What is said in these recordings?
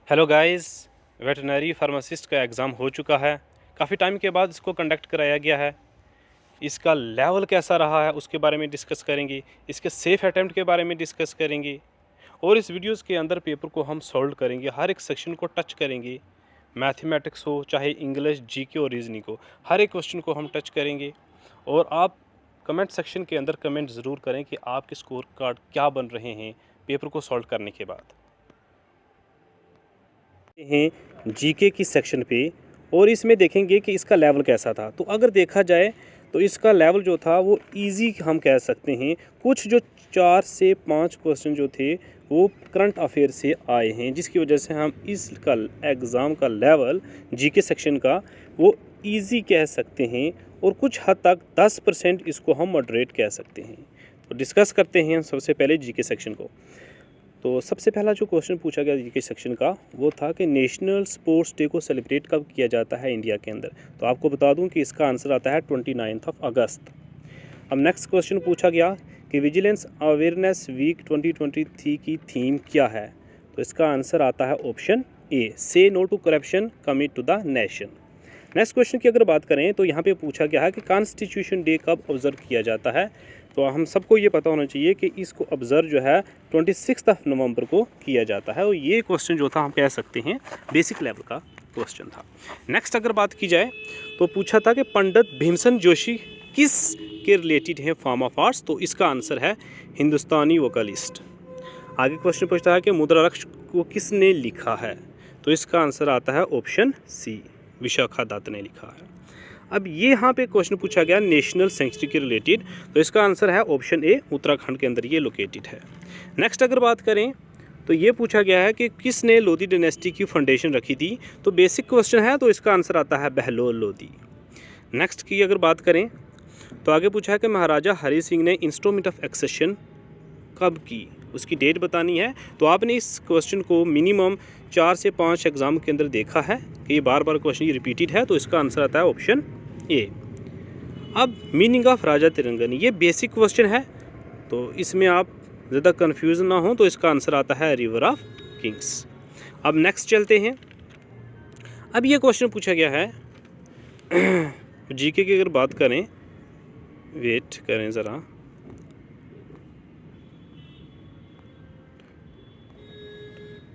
Hello guys, veterinary pharmacist का exam हो चुका है। काफ़ी टाइम के बाद इसको कंडक्ट कराया गया है। इसका लेवल कैसा रहा है उसके बारे में डिस्कस करेंगे। इसके सेफ़ अटेम्प्ट के बारे में डिस्कस करेंगे और इस वीडियोस के अंदर पेपर को हम सॉल्व करेंगे। हर एक सेक्शन को टच करेंगे। मैथमेटिक्स हो चाहे इंग्लिश, जीके और रीजनिंग हो, हर एक क्वेश्चन को हम टच करेंगे। और आप कमेंट सेक्शन के अंदर कमेंट ज़रूर करें कि आपके स्कोर कार्ड क्या बन रहे हैं पेपर को सॉल्व करने के बाद। हैं जीके की सेक्शन पे और इसमें देखेंगे कि इसका लेवल कैसा था। तो अगर देखा जाए तो इसका लेवल जो था वो इजी हम कह सकते हैं। कुछ जो 4 से 5 क्वेश्चन जो थे वो करंट अफेयर से आए हैं, जिसकी वजह से हम इसका एग्ज़ाम का लेवल जीके सेक्शन का वो इजी कह सकते हैं और कुछ हद तक 10% इसको हम मॉडरेट कह सकते हैं। तो डिस्कस करते हैं सबसे पहले जीके सेक्शन को। तो सबसे पहला जो क्वेश्चन पूछा गया जीके सेक्शन का वो था कि नेशनल स्पोर्ट्स डे को सेलिब्रेट कब किया जाता है इंडिया के अंदर। तो आपको बता दूं कि इसका आंसर आता है 29 अगस्त। अब नेक्स्ट क्वेश्चन पूछा गया कि विजिलेंस अवेयरनेस वीक 2023 की थीम क्या है। तो इसका आंसर आता है ऑप्शन ए, से no to corruption, commit to the nation. Next question की अगर बात करें तो यहाँ पे पूछा गया है कि कॉन्स्टिट्यूशन डे कब ऑब्जर्व किया जाता है। तो हम सबको ये पता होना चाहिए कि इसको ऑब्जर्व जो है 26 नवंबर को किया जाता है। और ये क्वेश्चन जो था हम कह सकते हैं बेसिक लेवल का क्वेश्चन था। नेक्स्ट अगर बात की जाए तो पूछा था कि पंडित भीमसेन जोशी किस के रिलेटेड हैं फॉर्म ऑफ आर्ट्स। तो इसका आंसर है हिंदुस्तानी वोकलिस्ट। आगे क्वेश्चन पूछता है कि मुद्राक्षर को किसने लिखा है। तो इसका आंसर आता है ऑप्शन सी, विशाखा दत्त ने लिखा है। अब ये यहाँ पे क्वेश्चन पूछा गया नेशनल सेंचुरी के रिलेटेड। तो इसका आंसर है ऑप्शन ए, उत्तराखंड के अंदर ये लोकेटेड है। नेक्स्ट अगर बात करें तो ये पूछा गया है कि किसने लोधी डायनेस्टी की फाउंडेशन रखी थी। तो बेसिक क्वेश्चन है, तो इसका आंसर आता है बहलोल लोधी। नेक्स्ट की अगर बात करें तो आगे पूछा है कि महाराजा हरि सिंह ने इंस्ट्रूमेंट ऑफ एक्सेशन कब की, उसकी डेट बतानी है। तो आपने इस क्वेश्चन को मिनिमम 4 से 5 एग्जाम के अंदर देखा है कि ये बार बार क्वेश्चन ये रिपीटेड है। तो इसका आंसर आता है ऑप्शन ए। अब मीनिंग ऑफ राजा तिरंगनी, ये बेसिक क्वेश्चन है, तो इसमें आप ज़्यादा कंफ्यूज ना हो। तो इसका आंसर आता है रिवर ऑफ किंग्स। अब नेक्स्ट चलते हैं। अब ये क्वेश्चन पूछा गया है जीके की अगर बात करें, वेट करें ज़रा,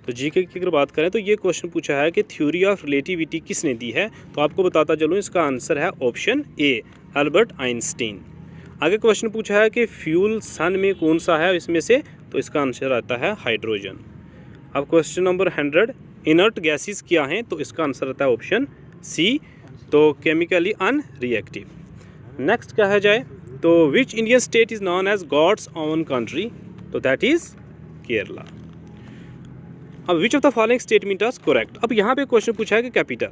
तो जीके की अगर बात करें तो ये क्वेश्चन पूछा है कि थ्योरी ऑफ रिलेटिविटी किसने दी है। तो आपको बताता चलूँ इसका आंसर है ऑप्शन ए, अल्बर्ट आइंस्टीन। आगे क्वेश्चन पूछा है कि फ्यूल सन में कौन सा है इसमें से। तो इसका आंसर आता है हाइड्रोजन। अब क्वेश्चन नंबर 100, इनर्ट गैसेस क्या हैं। तो इसका आंसर आता है ऑप्शन सी, तो केमिकली अनरिएक्टिव। नेक्स्ट कहा जाए तो which Indian state is known as God's own country. तो दैट इज़ केरला। अब which of the following statement is correct. अब यहाँ पे क्वेश्चन पूछा है कि कैपिटल,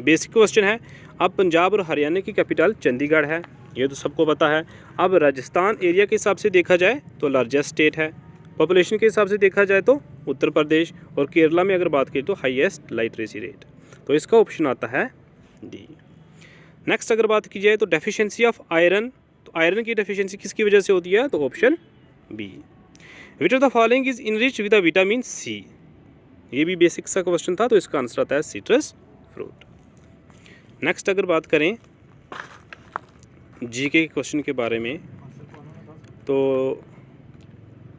बेसिक क्वेश्चन है। अब पंजाब और हरियाणा की कैपिटल चंडीगढ़ है, ये तो सबको पता है। अब राजस्थान एरिया के हिसाब से देखा जाए तो लार्जेस्ट स्टेट है। पॉपुलेशन के हिसाब से देखा जाए तो उत्तर प्रदेश। और केरला में अगर बात करें तो हाईएस्ट लिटरेसी रेट। तो इसका ऑप्शन आता है डी। नेक्स्ट अगर बात की जाए तो डेफिशिएंसी ऑफ आयरन, तो आयरन की डेफिशिएंसी किसकी वजह से होती है। तो option B. Which of the following is enrich with vitamin C, ये भी बेसिक सा क्वेश्चन था। तो इसका आंसर आता है सिट्रस फ्रूट। नेक्स्ट अगर बात करें जीके के क्वेश्चन के बारे में, तो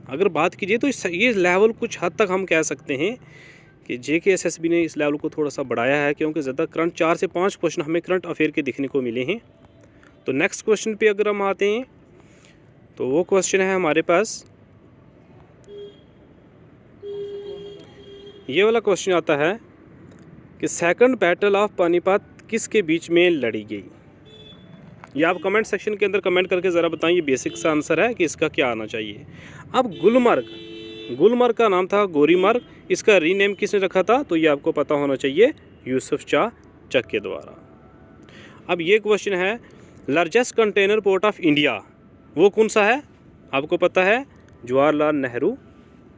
अगर बात कीजिए तो ये लेवल कुछ हद तक हम कह सकते हैं कि JKSSB ने इस लेवल को थोड़ा सा बढ़ाया है, क्योंकि ज़्यादा करंट 4 से 5 क्वेश्चन हमें करंट अफेयर के दिखने को मिले हैं। तो नेक्स्ट क्वेश्चन पे अगर हम आते हैं तो वो क्वेश्चन है हमारे पास, ये वाला क्वेश्चन आता है कि सेकंड बैटल ऑफ पानीपत किसके बीच में लड़ी गई। ये आप कमेंट सेक्शन के अंदर कमेंट करके ज़रा बताएं। ये बेसिक सा आंसर है कि इसका क्या आना चाहिए। अब गुलमर्ग का नाम था गोरीमर्ग, इसका रीनेम किसने रखा था। तो ये आपको पता होना चाहिए, यूसुफ शाह चक के द्वारा। अब ये क्वेश्चन है largest container port of India, वो कौन सा है। आपको पता है Jawaharlal Nehru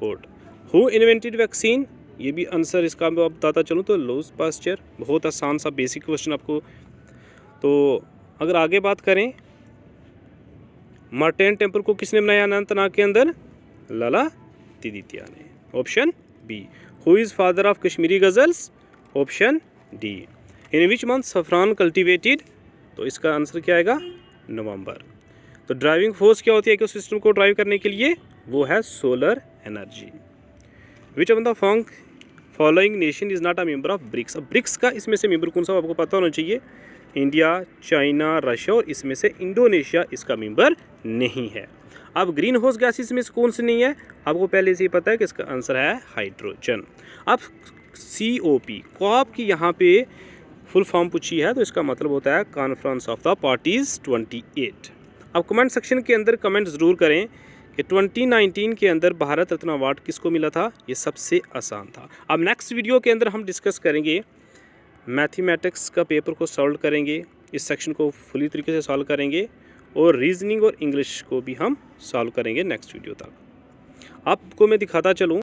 port. Who invented vaccine, ये भी आंसर इसका मैं बताता चलूँ तो लूज पास्चर। बहुत आसान सा बेसिक क्वेश्चन आपको। तो अगर आगे बात करें, मार्टेन टेम्पल को किसने बनाया अनंतनाग के अंदर। लाला तिदितिया ने। Option B. Who is father of Kashmiri ghazals? Option D. In which month saffron cultivated? तो इसका आंसर क्या आएगा? नवंबर। तो ड्राइविंग फोर्स क्या होती है इकोसिस्टम को ड्राइव करने के लिए? वो है solar energy. Which of the following nation is not a member of BRICS? अब ब्रिक्स का इसमें से मेंबर कौन सा आपको पता होना चाहिए। इंडिया, चाइना, रशिया और इसमें से इंडोनेशिया इसका मेंबर नहीं है। अब ग्रीन हाउस गैसेस में कौन से नहीं है? आपको पहले से ही पता है कि इसका आंसर है हाइड्रोजन। अब COP कॉप की यहाँ पे फुल फॉर्म पूछी है तो इसका मतलब होता है कॉन्फ्रेंस ऑफ द पार्टीज 28। अब कमेंट सेक्शन के अंदर कमेंट ज़रूर करें कि 2019 के अंदर भारत रत्न अवार्ड किसको मिला था। ये सबसे आसान था। अब नेक्स्ट वीडियो के अंदर हम डिस्कस करेंगे मैथमेटिक्स का पेपर को सॉल्व करेंगे, इस सेक्शन को फुली तरीके से सॉल्व करेंगे और रीजनिंग और इंग्लिश को भी हम सॉल्व करेंगे नेक्स्ट वीडियो तक। आपको मैं दिखाता चलूँ